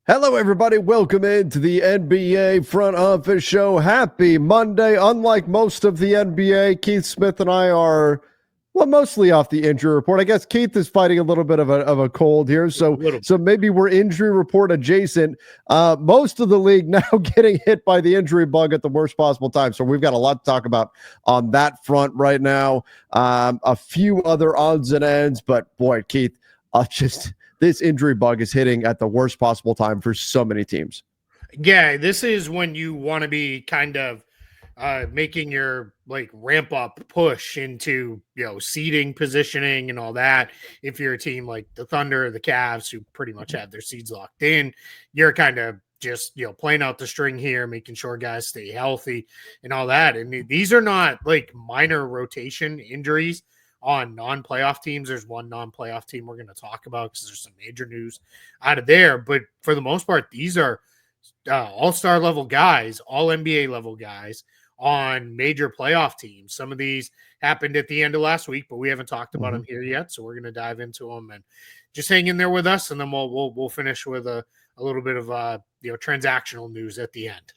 Hello, everybody. Welcome into the NBA Front Office Show. Happy Monday. Unlike most of the NBA, Keith Smith and I are, well, mostly off the injury report. I guess Keith is fighting a little bit of a cold here, so maybe we're injury report adjacent. Most of the league now getting hit by the injury bug at the worst possible time. So we've got a lot to talk about on that front right now. A few other odds and ends, but boy, Keith, this injury bug is hitting at the worst possible time for so many teams. Yeah, this is when you want to be kind of making your ramp up push into seeding positioning and all that. If you're a team like the Thunder or the Cavs who pretty much have their seeds locked in, you're kind of just playing out the string here, making sure guys stay healthy and all that. And these are not like minor rotation injuries on non-playoff teams. There's one non-playoff team we're going to talk about because there's some major news out of there. But for the most part, these are all-star level guys, all NBA level guys on major playoff teams. Some of these happened at the end of last week, but we haven't talked about them here yet. So we're going to dive into them and just hang in there with us. And then we'll finish with a little bit of transactional news at the end.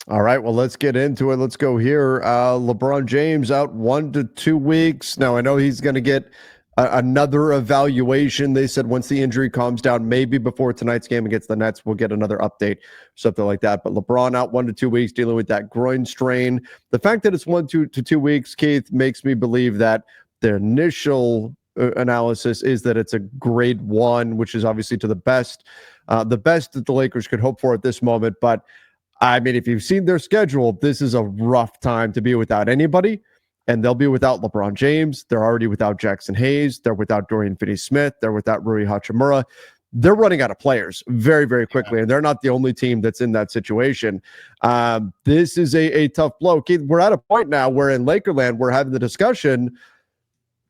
All right, well, let's get into it. Let's go here. LeBron James out 1 to 2 weeks. Now, I know he's going to get another evaluation. They said once the injury calms down, maybe before tonight's game against the Nets, we'll get another update, something like that. But LeBron out 1 to 2 weeks dealing with that groin strain. The fact that it's 1 to 2 weeks, Keith, makes me believe that the initial analysis is that it's a grade 1, which is obviously to the best that the Lakers could hope for at this moment. But I mean, if you've seen their schedule, this is a rough time to be without anybody, and they'll be without LeBron James. They're already without Jackson Hayes. They're without Dorian Finney-Smith. They're without Rui Hachimura. They're running out of players very, very quickly, and they're not the only team that's in that situation. This is a tough blow. Keith, we're at a point now where in Lakerland, we're having the discussion,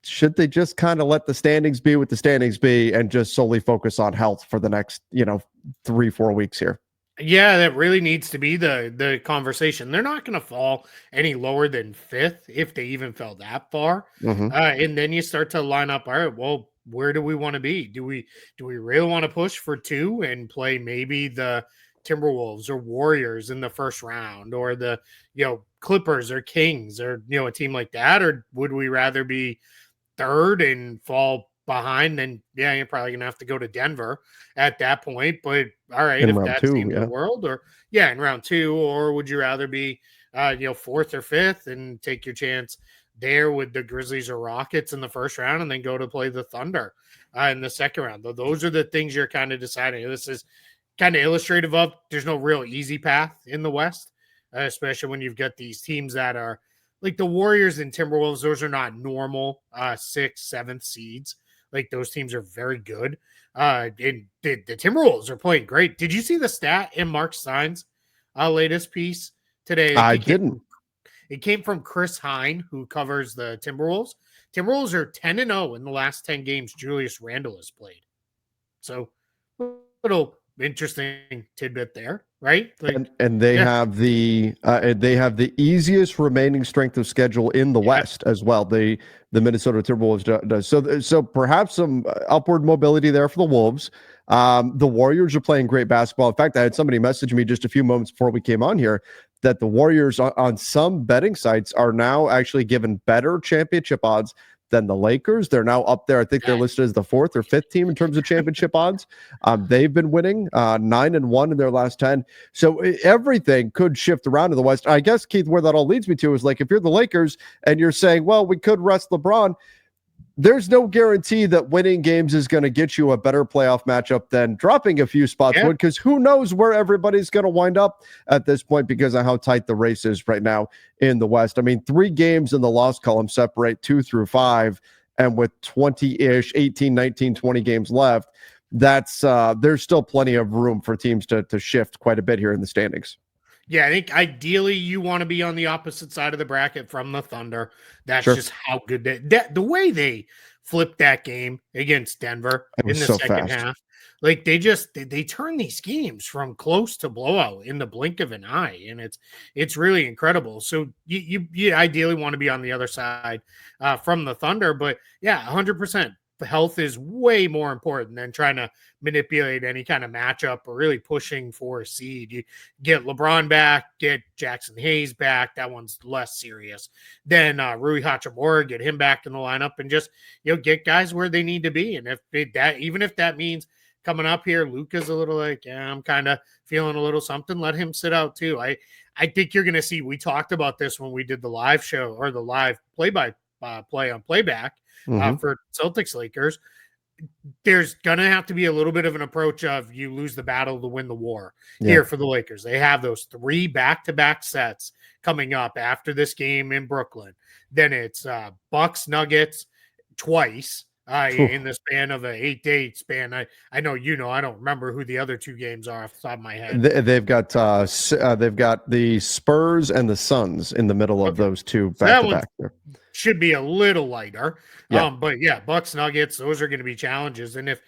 should they just kind of let the standings be what the standings be and just solely focus on health for the next, 3-4 weeks here? Yeah, that really needs to be the conversation. They're not going to fall any lower than 5th if they even fell that far. And then you start to line up, all right, well, where do we want to be? Do we really want to push for 2 and play maybe the Timberwolves or Warriors in the first round, or the Clippers or Kings, or a team like that? Or would we rather be 3rd and fall behind? Then you're probably gonna have to go to Denver at that point. But all right, if that's the end of the world, or in round 2, or would you rather be 4th or 5th and take your chance there with the Grizzlies or Rockets in the first round, and then go to play the Thunder in the second round? Those are the things you're kind of deciding. This is kind of illustrative of there's no real easy path in the West, especially when you've got these teams that are like the Warriors and Timberwolves. Those are not normal 6th, 7th seeds. Like, those teams are very good. And the Timberwolves are playing great. Did you see the stat in Mark Stein's latest piece today? I didn't. It came from Chris Hine, who covers the Timberwolves. Timberwolves are 10-0 in the last 10 games Julius Randle has played. So, little interesting tidbit there, right? And they have the easiest remaining strength of schedule in the West as well. The Minnesota Timberwolves does. So perhaps some upward mobility there for the Wolves. The Warriors are playing great basketball. In fact, I had somebody message me just a few moments before we came on here that the Warriors on some betting sites are now actually given better championship odds than the Lakers. They're now up there. I think they're listed as the 4th or 5th team in terms of championship odds. They've been winning 9-1 in their last 10. So everything could shift around in the West. I guess, Keith, where that all leads me to is, like, if you're the Lakers and you're saying, well, we could rest LeBron, there's no guarantee that winning games is going to get you a better playoff matchup than dropping a few spots would, because who knows where everybody's going to wind up at this point because of how tight the race is right now in the West. I mean, 3 games in the loss column separate 2 through 5, and with 20-ish, 18, 19, 20 games left, that's there's still plenty of room for teams to shift quite a bit here in the standings. Yeah, I think ideally you want to be on the opposite side of the bracket from the Thunder. That's just how good the way they flipped that game against Denver in the second half. Like, they turn these games from close to blowout in the blink of an eye, and it's really incredible. So you ideally want to be on the other side from the Thunder, but 100%. health is way more important than trying to manipulate any kind of matchup or really pushing for a seed. You get LeBron back, get Jackson Hayes back. That one's less serious. Then Rui Hachimura, get him back in the lineup and just, get guys where they need to be. And even if that means coming up here, Luka's a little like, yeah, I'm kind of feeling a little something. Let him sit out too. I think you're going to see, we talked about this when we did the live show or the live play on playback for Celtics Lakers. There's going to have to be a little bit of an approach of you lose the battle to win the war here for the Lakers. They have those 3 back-to-back sets coming up after this game in Brooklyn. Then it's Bucks Nuggets twice in the span of an 8-day span. I know, I don't remember who the other 2 games are off the top of my head. They've got the Spurs and the Suns in the middle of those 2 back-to-back. Should be a little lighter. But Bucks Nuggets, those are going to be challenges. And if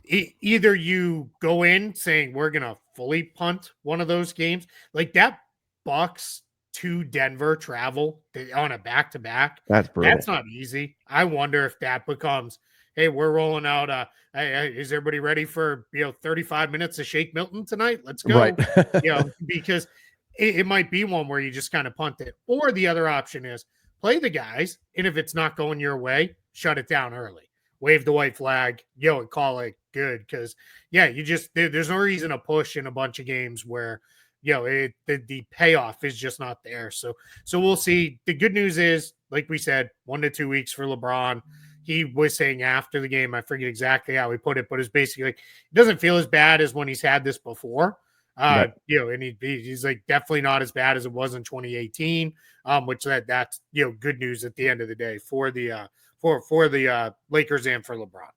either you go in saying we're going to fully punt one of those games, like that Bucks to Denver travel on a back-to-back, that's brutal. That's not easy. I wonder if that becomes, hey, we're rolling out is everybody ready for 35 minutes of Shake Milton tonight? Let's go. Right. Because it might be one where you just kind of punt it. Or the other option is play the guys, and if it's not going your way, shut it down early. Wave the white flag, and call it good. Because, there's no reason to push in a bunch of games where, the payoff is just not there. So we'll see. The good news is, like we said, 1 to 2 weeks for LeBron. He was saying after the game, I forget exactly how he put it, but it's basically like, it doesn't feel as bad as when he's had this before. Right. And he's like definitely not as bad as it was in 2018. Which that's good news at the end of the day for the Lakers and for LeBron.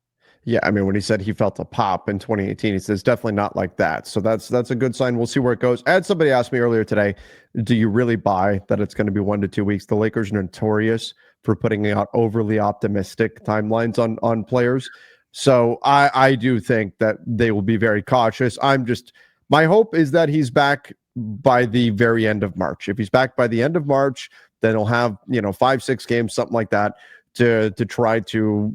Yeah, I mean, when he said he felt a pop in 2018, he says definitely not like that. So that's a good sign. We'll see where it goes. And somebody asked me earlier today, do you really buy that it's going to be 1 to 2 weeks? The Lakers are notorious for putting out overly optimistic timelines on players. So I do think that they will be very cautious. My hope is that he's back by the very end of March. If he's back by the end of March, then he'll have 5-6 games, something like that, to try to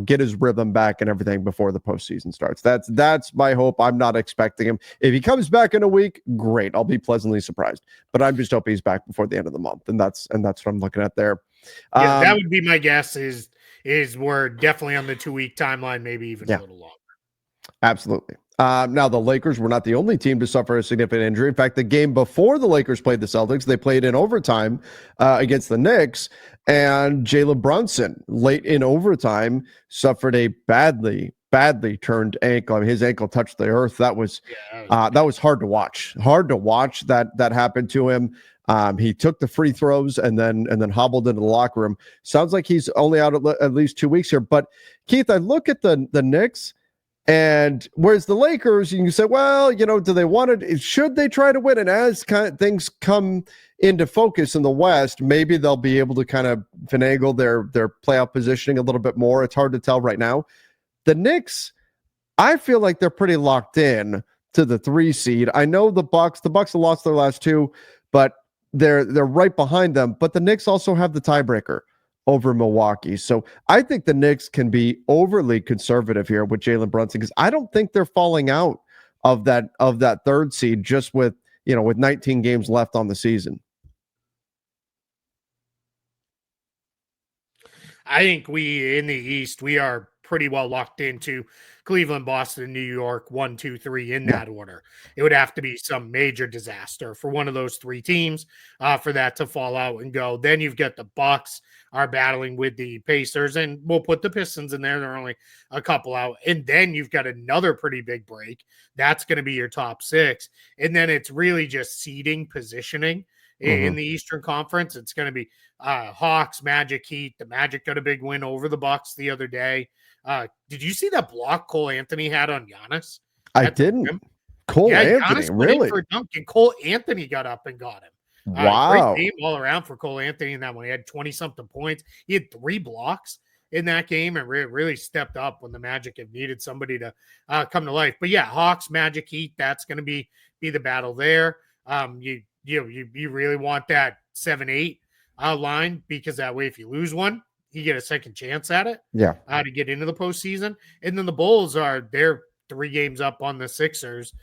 get his rhythm back and everything before the postseason starts. That's my hope. I'm not expecting him. If he comes back in a week, great. I'll be pleasantly surprised. But I'm just hoping he's back before the end of the month, and that's what I'm looking at there. That would be my guess. Is we're definitely on the 2-week timeline, maybe even a little longer. Absolutely. Now, the Lakers were not the only team to suffer a significant injury. In fact, the game before the Lakers played the Celtics, they played in overtime against the Knicks, and Jalen Brunson, late in overtime, suffered a badly turned ankle. I mean, his ankle touched the earth. That was hard to watch. Hard to watch that happened to him. He took the free throws and then hobbled into the locker room. Sounds like he's only out at least 2 weeks here. But Keith, I look at the Knicks. And whereas the Lakers, you can say, well, do they want it? Should they try to win? And as things come into focus in the West, maybe they'll be able to kind of finagle their playoff positioning a little bit more. It's hard to tell right now. The Knicks, I feel like they're pretty locked in to the 3 seed. I know the Bucks have lost their last 2, but they're right behind them. But the Knicks also have the tiebreaker over Milwaukee. So I think the Knicks can be overly conservative here with Jalen Brunson, because I don't think they're falling out of that 3rd seed just with 19 games left on the season. I think we in the East, we are pretty well locked into Cleveland, Boston, New York, 1, 2, 3 in that order. It would have to be some major disaster for one of those 3 teams for that to fall out and go. Then you've got the Bucks are battling with the Pacers, and we'll put the Pistons in there. They're only a couple out. And then you've got another pretty big break. That's going to be your top 6. And then it's really just seeding, positioning in the Eastern Conference. It's going to be Hawks, Magic, Heat. The Magic got a big win over the Bucks the other day. Did you see that block Cole Anthony had on Giannis? I didn't. Cole Anthony, really? For a dunk, and Cole Anthony got up and got him. Wow. Great game all around for Cole Anthony in that one. He had 20-something points. He had 3 blocks in that game and really stepped up when the Magic have needed somebody to come to life. But yeah, Hawks, Magic, Heat, that's going to be the battle there. You really want that 7-8 line, because that way if you lose one, he get a second chance at it. Yeah. To get into the postseason. And then the Bulls they're 3 games up on the Sixers.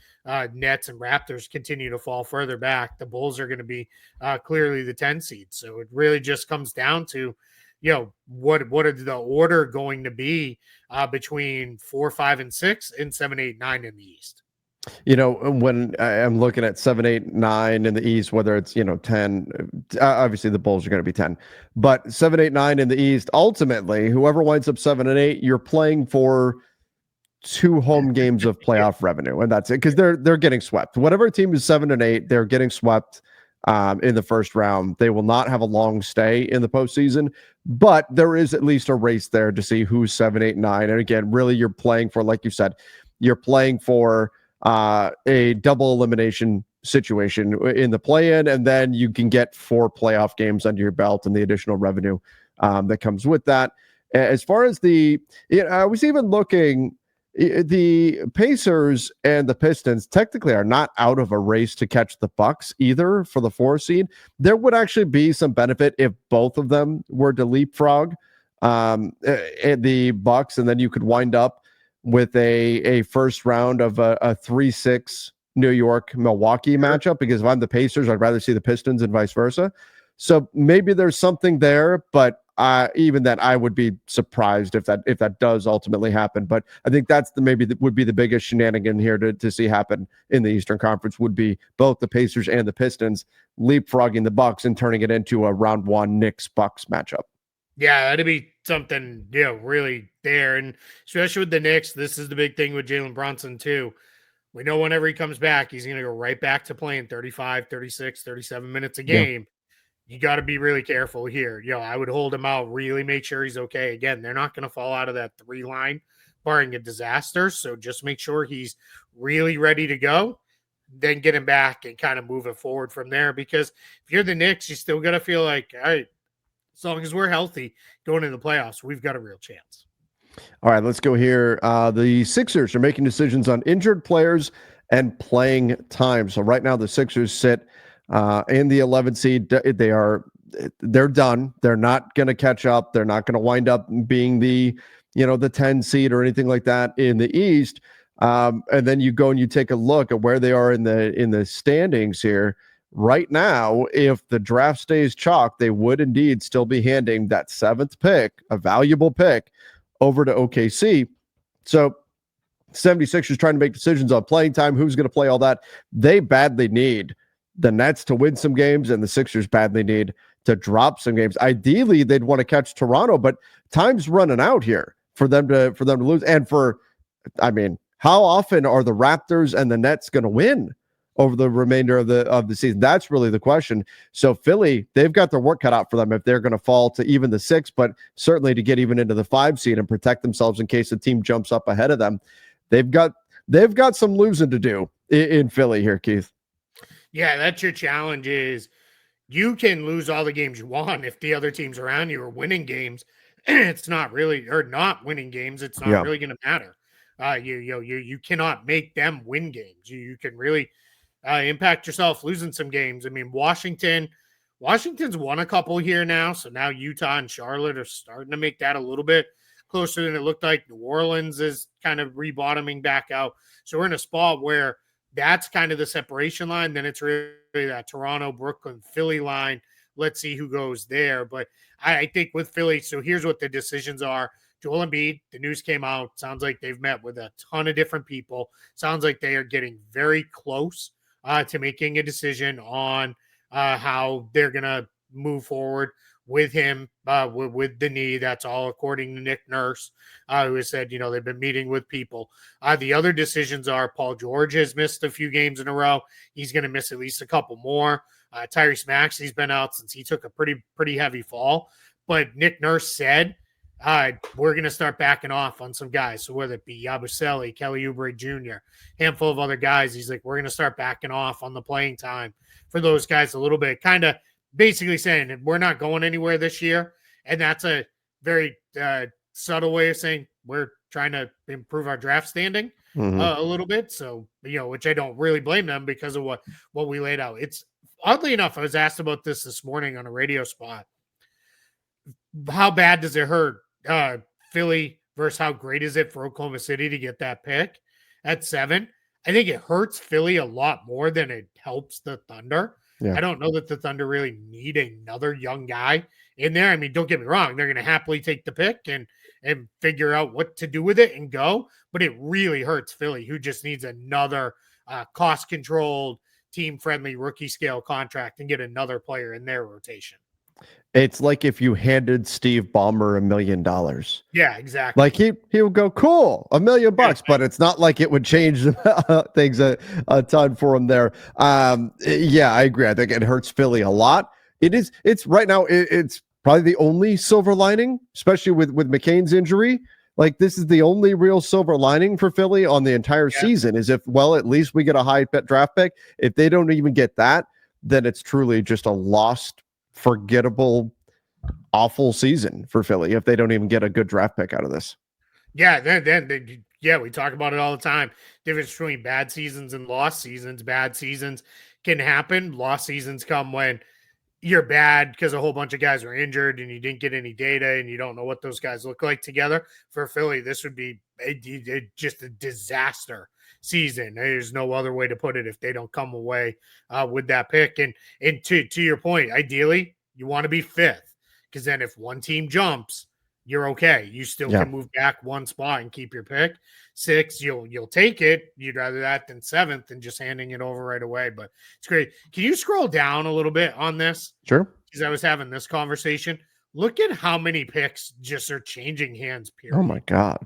Nets and Raptors continue to fall further back. The Bulls are going to be clearly the 10 seed. So it really just comes down to, what are the order going to be between 4, 5, and 6, and 7, 8, 9 in the East. When I'm looking at 7, 8, 9 in the East, whether it's 10, obviously the Bulls are going to be 10, but 7, 8, 9 in the East. Ultimately, whoever winds up 7 and 8, you're playing for 2 home games of playoff revenue, and that's it, because they're getting swept. Whatever team is 7 and 8, they're getting swept in the first round. They will not have a long stay in the postseason, but there is at least a race there to see who's 7, 8, 9. And again, really, you're playing for, like you said, you're playing for a double elimination situation in the play-in, and then you can get 4 playoff games under your belt and the additional revenue that comes with that. As far as I was even looking, the Pacers and the Pistons technically are not out of a race to catch the Bucks either for the 4 seed. There would actually be some benefit if both of them were to leapfrog the Bucks, and then you could wind up with a first round of a 3-6 New York Milwaukee matchup, because if I'm the Pacers, I'd rather see the Pistons and vice versa. So maybe there's something there, but even that, I would be surprised if that does ultimately happen. But I think that's would be the biggest shenanigan here to see happen in the Eastern Conference, would be both the Pacers and the Pistons leapfrogging the Bucks and turning it into a round 1 Knicks-Bucks matchup. Yeah, that'd be something, really there. And especially with the Knicks, this is the big thing with Jalen Brunson too. We know whenever he comes back, he's going to go right back to playing 35, 36, 37 minutes a game. You got to be really careful here. I would hold him out, really make sure he's okay. Again, they're not going to fall out of that 3 line, barring a disaster. So just make sure he's really ready to go, then get him back and kind of move it forward from there. Because if you're the Knicks, you still got to feel like, all right, as long as we're healthy going into the playoffs, we've got a real chance. All right, let's go here. The Sixers are making decisions on injured players and playing time. So right now the Sixers sit in the 11th seed. They're done. They're not going to catch up. They're not going to wind up being the 10 seed or anything like that in the East. And then you go and you take a look at where they are in the standings here. Right now, if the draft stays chalk, they would indeed still be handing that 7th pick, a valuable pick, over to OKC. So 76ers trying to make decisions on playing time, who's going to play, all that. They badly need the Nets to win some games, and the Sixers badly need to drop some games. Ideally, they'd want to catch Toronto, but time's running out here for them to lose. And how often are the Raptors and the Nets going to win over the remainder of the season? That's really the question. So Philly, they've got their work cut out for them if they're going to fall to even the 6, but certainly to get even into the 5 seed and protect themselves in case the team jumps up ahead of them. They've got some losing to do in Philly here, Keith. Yeah, that's your challenge. Is you can lose all the games you want if the other teams around you are winning games. It's not really, or not winning games. It's not really going to matter. You cannot make them win games. You can really impact yourself losing some games. I mean, Washington's won a couple here now. So now Utah and Charlotte are starting to make that a little bit closer than it looked like. New Orleans is kind of rebottoming back out. So we're in a spot where that's kind of the separation line. Then it's really that Toronto, Brooklyn, Philly line. Let's see who goes there. But I think with Philly, so here's what the decisions are. Joel Embiid, the news came out. Sounds like they've met with a ton of different people. Sounds like they are getting very close to making a decision on how they're going to move forward with him, with the knee. That's all according to Nick Nurse, who has said, they've been meeting with people. The other decisions are Paul George has missed a few games in a row. He's going to miss at least a couple more. Tyrese Maxey's been out since he took a pretty heavy fall. But Nick Nurse said, we're going to start backing off on some guys. So whether it be Yabusele, Kelly Oubre Jr., handful of other guys, he's like, we're going to start backing off on the playing time for those guys a little bit, kind of basically saying we're not going anywhere this year. And that's a very subtle way of saying we're trying to improve our draft standing a little bit. So, which I don't really blame them because of what we laid out. It's oddly enough, I was asked about this morning on a radio spot. how bad does it hurt Philly versus how great is it for Oklahoma City to get that pick at 7? I think it hurts Philly a lot more than it helps the Thunder. Yeah. I don't know that the Thunder really need another young guy in there. I mean, don't get me wrong; they're going to happily take the pick and figure out what to do with it and go. But it really hurts Philly, who just needs another cost controlled, team friendly rookie scale contract and get another player in their rotation. It's like if you handed Steve Ballmer $1 million. Yeah, exactly. Like he would go, cool, $1 million, but it's not like it would change things a ton for him there. Yeah, I agree. I think it hurts Philly a lot. It's right now. It's probably the only silver lining, especially with McCain's injury. Like this is the only real silver lining for Philly on the entire season. Is if at least we get a high draft pick. If they don't even get that, then it's truly just a lost, forgettable, awful season for Philly if they don't even get a good draft pick out of this. Yeah, then we talk about it all the time. Difference between bad seasons and lost seasons. Bad seasons can happen. Lost seasons come when you're bad because a whole bunch of guys are injured and you didn't get any data and you don't know what those guys look like together. For Philly, this would be just a disaster season. There's no other way to put it if they don't come away with that pick. And to your point, ideally, you want to be 5th because then if one team jumps, you're okay. You still can move back one spot and keep your pick. 6, you'll take it. You'd rather that than 7th than just handing it over right away. But it's great. Can you scroll down a little bit on this? Sure. Because I was having this conversation. Look at how many picks just are changing hands, period. Oh my God.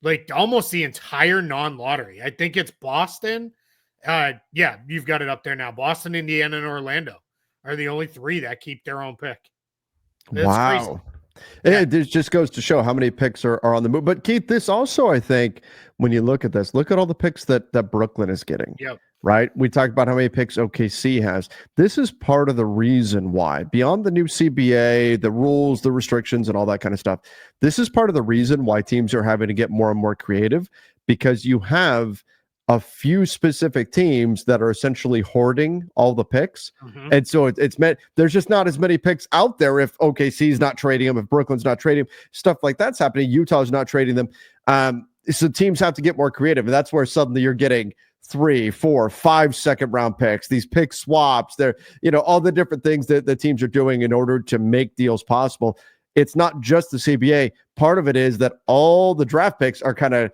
Like almost the entire non-lottery. I think it's Boston. Yeah, you've got it up there now. Boston, Indiana, and Orlando are the only 3 that keep their own pick. That's wow. crazy. It just goes to show how many picks are on the move. But Keith, this also, I think, when you look at this, look at all the picks that Brooklyn is getting. Yep. Right? We talked about how many picks OKC has. This is part of the reason why, beyond the new CBA, the rules, the restrictions, and all that kind of stuff, this is part of the reason why teams are having to get more and more creative, because you have a few specific teams that are essentially hoarding all the picks. Mm-hmm. And so it's meant there's just not as many picks out there if OKC's not trading them, if Brooklyn's not trading them, stuff like that's happening. Utah's not trading them. So teams have to get more creative. And that's where suddenly you're getting 3, 4, 5 second round picks, these pick swaps, they're, all the different things that the teams are doing in order to make deals possible. It's not just the CBA. Part of it is that all the draft picks are kind of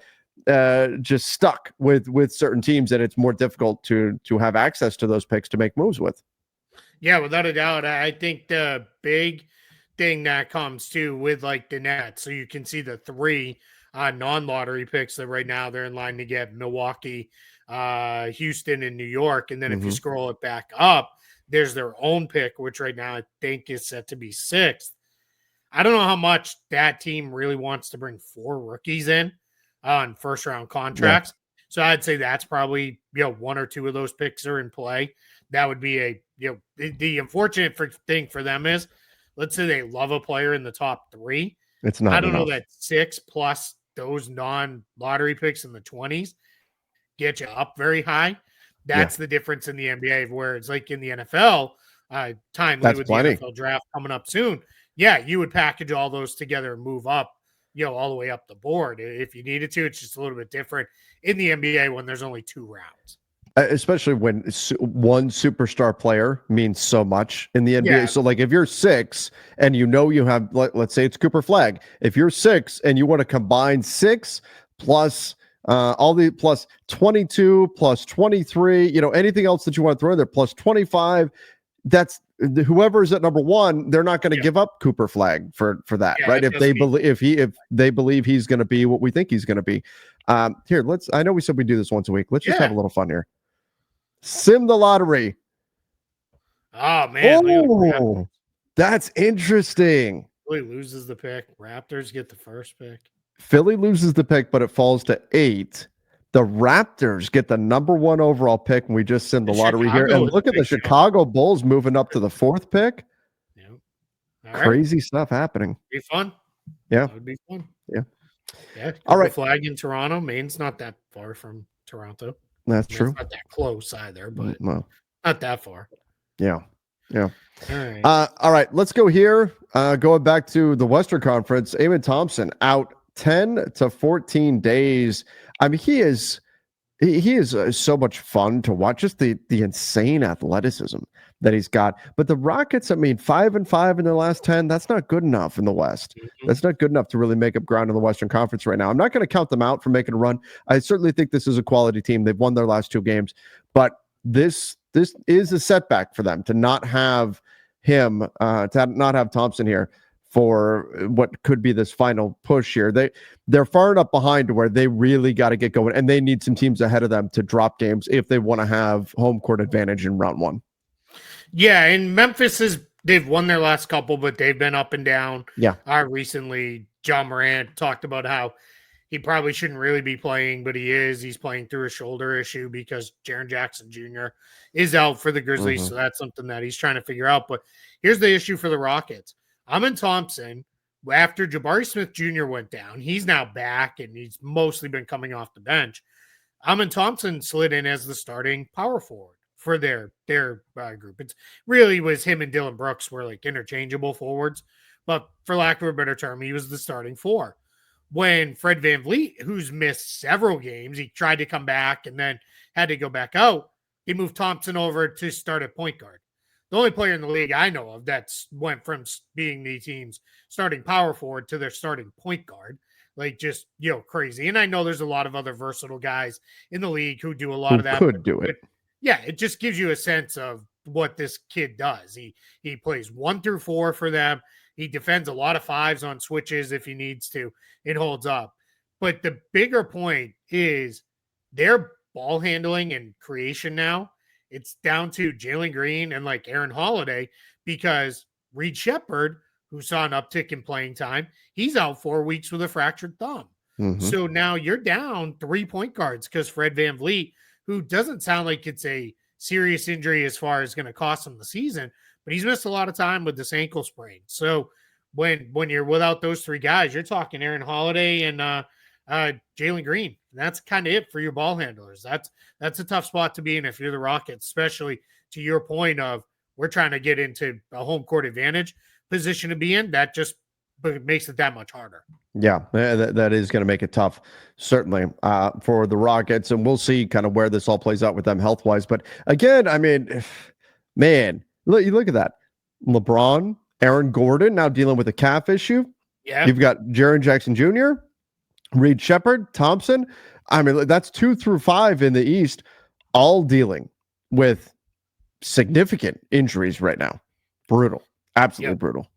just stuck with certain teams, and it's more difficult to have access to those picks to make moves with. Yeah, without a doubt. I think the big thing that comes too with like the Nets, so you can see the 3 non-lottery picks that right now they're in line to get: Milwaukee, Houston, and New York. And then if you scroll it back up, there's their own pick, which right now I think is set to be 6th. I don't know how much that team really wants to bring 4 rookies in on first round contracts. Yeah. So I'd say that's probably, 1 or 2 of those picks are in play. That would be the unfortunate thing for them is, let's say they love a player in the top 3. It's not. I don't know that 6 plus those non-lottery picks in the 20s get you up very high. That's the difference in the NBA, where it's like in the NFL, timely with plenty. The NFL draft coming up soon. Yeah, you would package all those together and move up, all the way up the board if you needed to. It's just a little bit different in the NBA when there's only 2 rounds. Especially when one superstar player means so much in the NBA. Yeah. So like if you're 6 and you have, let's say it's Cooper Flagg. If you're 6 and you want to combine 6 plus plus 22 plus 23, anything else that you want to throw in there plus 25, that's whoever's at number 1. They're not going to give up Cooper Flagg for that, right? If they believe he's going to be what we think he's going to be. Here, I know we said we do this once a week. Let's just have a little fun here. Sim the lottery. Oh man! Oh, that's interesting. Philly loses the pick. Raptors get the first pick. Philly loses the pick, but it falls to 8. The Raptors get the number 1 overall pick, and we just sim the lottery here. And look at the Chicago Bulls moving up to the 4th pick. Yeah. Crazy stuff happening. Be fun. Yeah. That would be fun. Yeah. Yeah. All right. Flag in Toronto. Maine's not that far from Toronto. That's true. It's not that close either, but not that far. Yeah. Yeah. All right. All right, let's go here. Going back to the Western Conference, Amen Thompson out 10 to 14 days. I mean, he is so much fun to watch. Just the insane athleticism that he's got. But the Rockets, I mean, 5-5 in their last 10. That's not good enough in the West. Mm-hmm. That's not good enough to really make up ground in the Western Conference right now. I'm not going to count them out for making a run. I certainly think this is a quality team. They've won their last 2 games, but this is a setback for them to not have him, to not have Thompson here for what could be this final push here. They're far enough behind to where they really got to get going, and they need some teams ahead of them to drop games if they want to have home court advantage in round 1. Yeah, and they've won their last couple, but they've been up and down. Yeah. Recently, John Morant talked about how he probably shouldn't really be playing, but he is. He's playing through a shoulder issue because Jaren Jackson Jr. is out for the Grizzlies, so that's something that he's trying to figure out. But here's the issue for the Rockets. Amen Thompson, after Jabari Smith Jr. went down, he's now back, and he's mostly been coming off the bench. Amen Thompson slid in as the starting power forward for their group. It really was him and Dylan Brooks were like interchangeable forwards, but for lack of a better term, he was the starting 4. When Fred VanVleet, who's missed several games, he tried to come back and then had to go back out, he moved Thompson over to start at point guard. The only player in the league I know of that's went from being the team's starting power forward to their starting point guard. Like, just, crazy. And I know there's a lot of other versatile guys in the league who do a lot of that. Could do it. Yeah, it just gives you a sense of what this kid does. He plays 1 through 4 for them. He defends a lot of 5s on switches if he needs to. It holds up. But the bigger point is their ball handling and creation now. It's down to Jalen Green and like Aaron Holiday, because Reed Shepherd, who saw an uptick in playing time, he's out 4 weeks with a fractured thumb. So now you're down 3 point guards because Fred VanVleet, who doesn't sound like it's a serious injury as far as going to cost him the season, but he's missed a lot of time with this ankle sprain. So when you're without those 3 guys, you're talking Aaron Holiday and Jalen Green. And that's kind of it for your ball handlers. That's a tough spot to be in if you're the Rockets, especially to your point of we're trying to get into a home court advantage position to be in. That just makes it that much harder. Yeah, that is going to make it tough, certainly, for the Rockets. And we'll see kind of where this all plays out with them health-wise. But again, I mean, man, you look at that. LeBron, Aaron Gordon now dealing with a calf issue. Yeah. You've got Jaren Jackson Jr., Reed Shepherd, Thompson. I mean, that's 2 through 5 in the East, all dealing with significant injuries right now. Brutal. Absolutely brutal.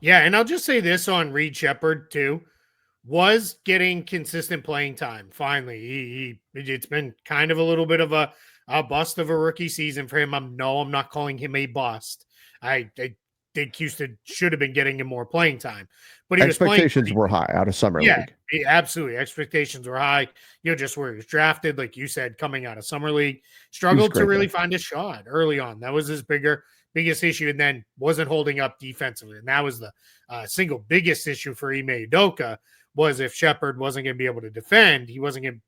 Yeah, and I'll just say this on Reed Shepherd, too. Was getting consistent playing time. Finally, it's been kind of a little bit of a bust of a rookie season for him. I'm not calling him a bust. I think Houston should have been getting him more playing time, but expectations were high out of summer league. Absolutely, expectations were high. Just where he was drafted, like you said, coming out of summer league, struggled to really find a shot early on. That was his biggest issue, and then wasn't holding up defensively, and that was the single biggest issue for Ime Udoka. Was if Shepherd wasn't going to be able to defend, he wasn't going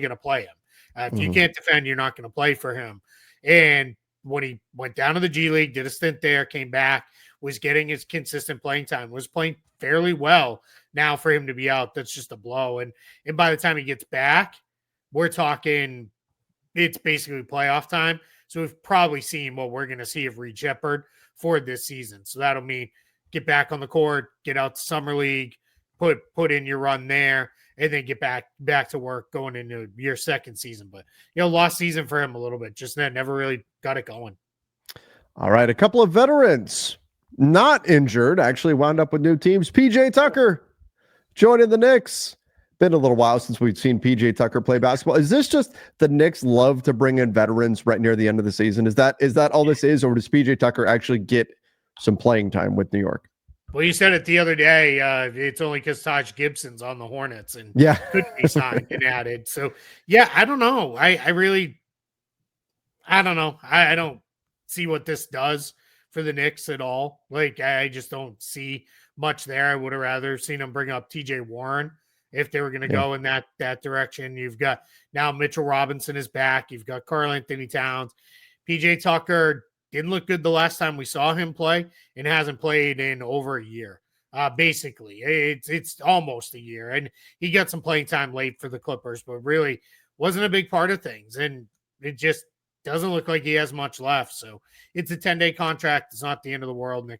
to play him. If you can't defend, you're not going to play for him. And when he went down to the G League, did a stint there, came back, was getting his consistent playing time, was playing fairly well. Now for him to be out, that's just a blow. And by the time he gets back, we're talking it's basically playoff time. So we've probably seen what we're going to see of Reed Shepherd for this season. So that'll mean get back on the court, get out to summer league, put in your run there, and then get back to work going into your second season. But lost season for him a little bit. Just never really got it going. All right, a couple of veterans not injured actually wound up with new teams. PJ Tucker joining the Knicks. Been a little while since we've seen PJ Tucker play basketball. Is this just the Knicks love to bring in veterans right near the end of the season? Is that all this is, or does PJ Tucker actually get some playing time with New York? Well, you said it the other day. It's only because Taj Gibson's on the Hornets and could be signed and added. So, I don't know. I don't know. I don't see what this does for the Knicks at all. Like, I just don't see much there. I would have rather seen them bring up TJ Warren if they were going to go in that direction. You've got now Mitchell Robinson is back. You've got Karl Anthony Towns. PJ Tucker didn't look good the last time we saw him play and hasn't played in over a year. Basically, it's almost a year, and he got some playing time late for the Clippers, but really wasn't a big part of things, and it just doesn't look like he has much left. So it's a 10-day contract. It's not the end of the world. And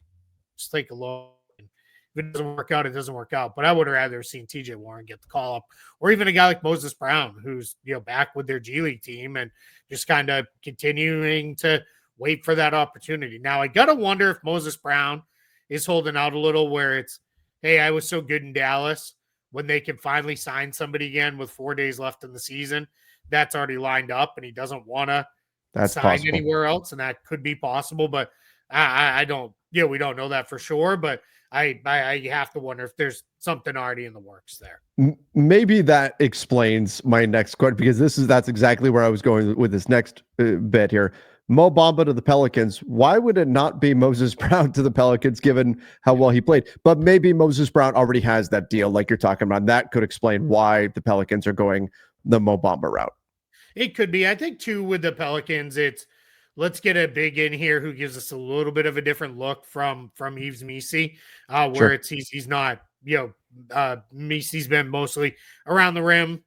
just take a look. And if it doesn't work out, it doesn't work out. But I would have rather seen TJ Warren get the call up, or even a guy like Moses Brown, who's back with their G League team and just kind of continuing to wait for that opportunity. Now I gotta wonder if Moses Brown is holding out a little, where it's, hey, I was so good in Dallas, when they can finally sign somebody again with 4 days left in the season that's already lined up, and he doesn't want to sign possible anywhere else, and that could be possible. But I don't, we don't know that for sure. But I have to wonder if there's something already in the works there. Maybe that explains my next question, because that's exactly where I was going with this next bit here. Mo Bamba to the Pelicans. Why would it not be Moses Brown to the Pelicans, given how well he played? But maybe Moses Brown already has that deal, like you're talking about. That could explain why the Pelicans are going the Mo Bamba route. It could be. I think too with the Pelicans, it's let's get a big in here who gives us a little bit of a different look from Yves Missi, where sure. He's not, Missi's been mostly around the rim.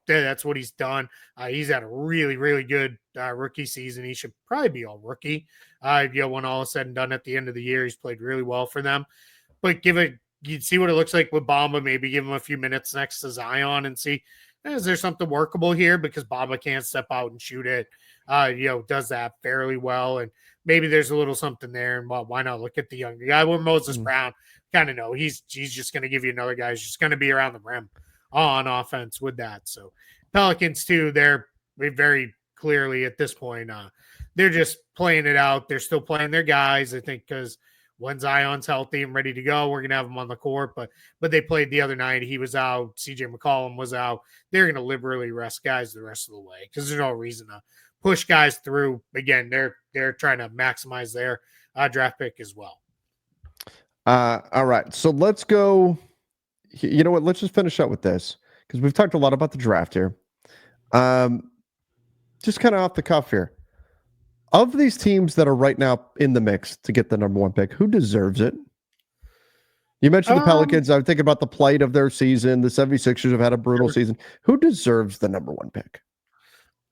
That's what he's done. He's had a really, really good rookie season. He should probably be all rookie. When all is said and done at the end of the year, he's played really well for them. But you'd see what it looks like with Bamba. Maybe give him a few minutes next to Zion and see, is there something workable here? Because Bamba can't step out and shoot it. Does that fairly well. And maybe there's a little something there. And why not look at the younger guy with Moses Brown? Kind of know he's just going to give you another guy who's just going to be around the rim on offense with that. So Pelicans too, they're very clearly at this point, they're just playing it out. They're still playing their guys, I think, because when Zion's healthy and ready to go, we're going to have him on the court. But they played the other night. He was out. CJ McCollum was out. They're going to liberally rest guys the rest of the way, because there's no reason to push guys through. Again, they're trying to maximize their draft pick as well. All right. So let's go. You know what? Let's just finish up with this, because we've talked a lot about the draft here. Just kind of off the cuff here. Of these teams that are right now in the mix to get the number one pick, who deserves it? You mentioned the Pelicans. I'm thinking about the plight of their season. The 76ers have had a brutal season. Who deserves the number one pick?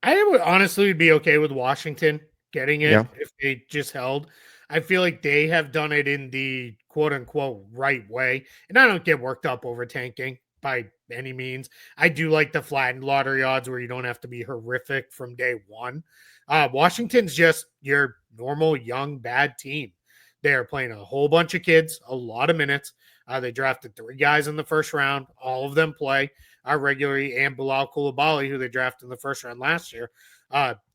I would honestly be okay with Washington getting it if they just held. I feel like they have done it in the quote-unquote right way. And I don't get worked up over tanking by any means. I do like the flattened lottery odds where you don't have to be horrific from day one. Washington's just your normal, young, bad team. They're playing a whole bunch of kids, a lot of minutes. They drafted 3 guys in the first round. All of them play regularly, and Bilal Coulibaly, who they drafted in the first round last year.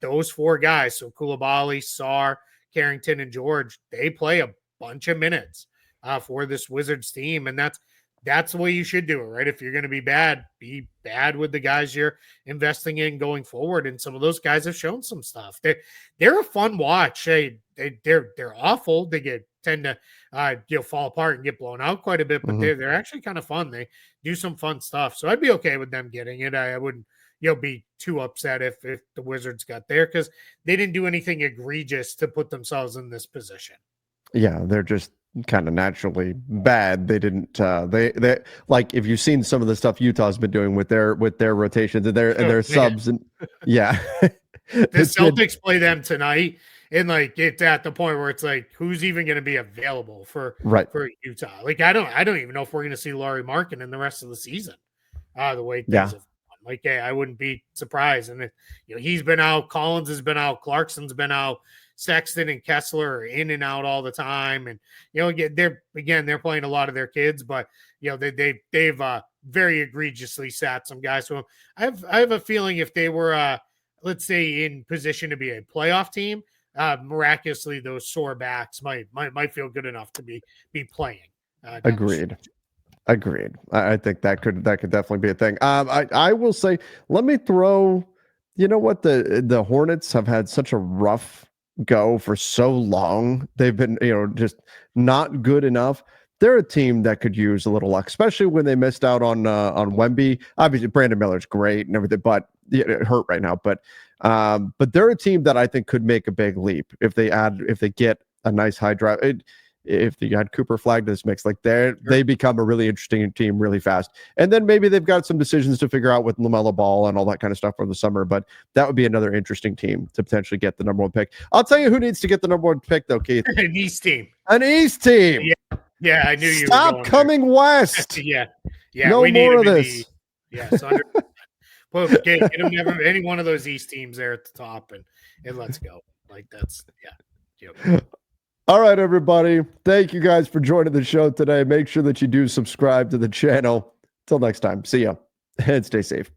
Those 4 guys, so Coulibaly, Sarr, Carrington, and George, they play a bunch of minutes for this Wizards team, and that's the way you should do it, right? If you're going to be bad with the guys you're investing in going forward. And some of those guys have shown some stuff. They're a fun watch. They're awful. They tend to fall apart and get blown out quite a bit, but they're actually kind of fun. They do some fun stuff. So I'd be okay with them getting it. I wouldn't be too upset if the Wizards got there, because they didn't do anything egregious to put themselves in this position. Yeah, they're just kind of naturally bad. They didn't they like, if you've seen some of the stuff Utah's been doing with their rotations and their subs, and the Celtics play them tonight, and like it's at the point where it's like, who's even going to be available for Utah? Like I don't even know if we're going to see Lauri Markkanen in the rest of the season. The way things have gone. Like, I wouldn't be surprised. And he's been out, Collins has been out, Clarkson's been out, Sexton and Kessler are in and out all the time. And, they're playing a lot of their kids, but, they've very egregiously sat some guys. So I have a feeling if they were, let's say, in position to be a playoff team, miraculously those sore backs might feel good enough to be playing. Agreed. I think that could definitely be a thing. I will say, let me throw, the Hornets have had such a rough go for so long. They've been, just not good enough. They're a team that could use a little luck, especially when they missed out on Wemby. Obviously, Brandon Miller's great and everything, but hurt right now. But But they're a team that I think could make a big leap if they get a nice high drive. If you add Cooper Flagg to this mix, like they become a really interesting team really fast. And then maybe they've got some decisions to figure out with LaMelo Ball and all that kind of stuff for the summer. But that would be another interesting team to potentially get the number one pick. I'll tell you who needs to get the number one pick, though, Keith. An East team. An East team. Yeah, I knew you. Stop coming west. Yeah. No more of this. So get them any one of those East teams there at the top, and let's go. Like that's All right, everybody. Thank you guys for joining the show today. Make sure that you do subscribe to the channel. Till next time. See ya and stay safe.